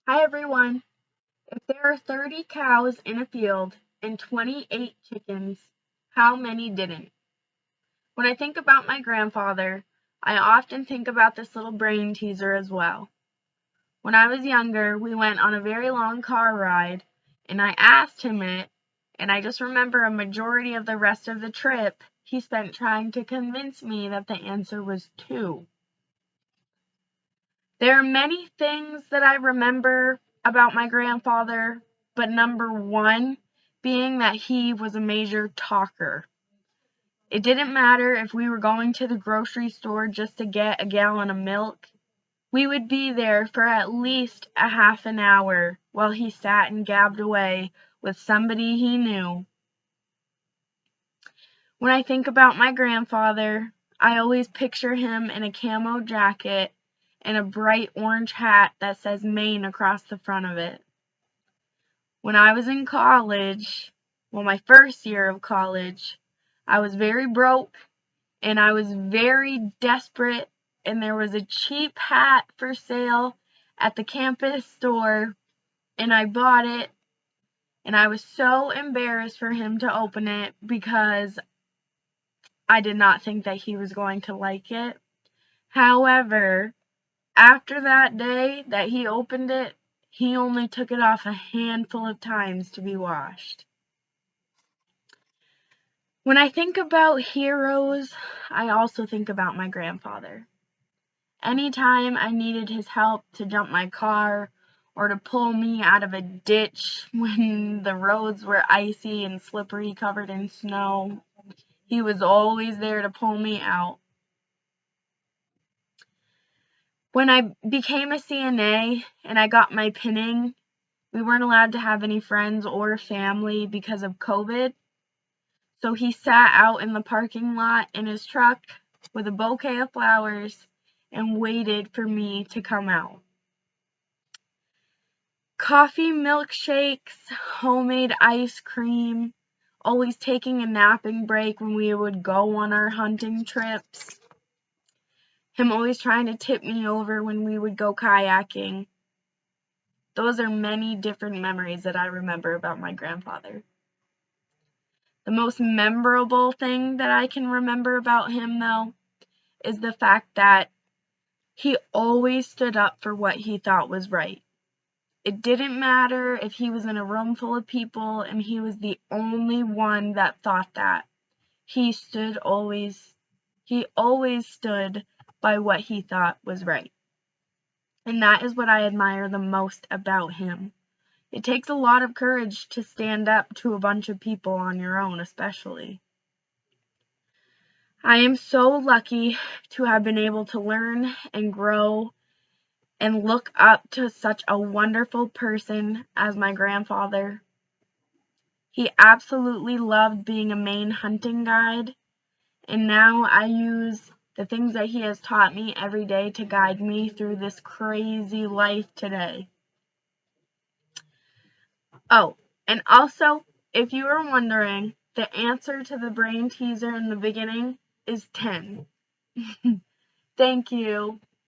Hi everyone. If there are 30 cows in a field and 28 chickens, how many didn't? When I think about my grandfather, I often think about this little brain teaser as well. When I was younger, we went on a very long car ride, and I asked him it, and I just remember a majority of the rest of the trip he spent trying to convince me that the answer was 2. There are many things that I remember about my grandfather, but number one being that he was a major talker. It didn't matter if we were going to the grocery store just to get a gallon of milk. We would be there for at least a half an hour while he sat and gabbed away with somebody he knew. When I think about my grandfather, I always picture him in a camo jacket and a bright orange hat that says Maine across the front of it. When I was in college, my first year of college, I was very broke and I was very desperate, and there was a cheap hat for sale at the campus store, and I bought it, and I was so embarrassed for him to open it because I did not think that he was going to like it. However, after that day that he opened it, he only took it off a handful of times to be washed. When I think about heroes, I also think about my grandfather. Anytime I needed his help to jump my car or to pull me out of a ditch when the roads were icy and slippery, covered in snow, he was always there to pull me out. When I became a CNA and I got my pinning, we weren't allowed to have any friends or family because of COVID. So he sat out in the parking lot in his truck with a bouquet of flowers and waited for me to come out. Coffee, milkshakes, homemade ice cream, always taking a napping break when we would go on our hunting trips. Him always trying to tip me over when we would go kayaking. Those are many different memories that I remember about my grandfather. The most memorable thing that I can remember about him, though, is the fact that he always stood up for what he thought was right. It didn't matter if he was in a room full of people and he was the only one that thought that. He always stood by what he thought was right. And that is what I admire the most about him. It takes a lot of courage to stand up to a bunch of people on your own, especially. I am so lucky to have been able to learn and grow and look up to such a wonderful person as my grandfather. He absolutely loved being a Maine hunting guide, and now I use the things that he has taught me every day to guide me through this crazy life today. Oh, and also, if you were wondering, the answer to the brain teaser in the beginning is 10. Thank you.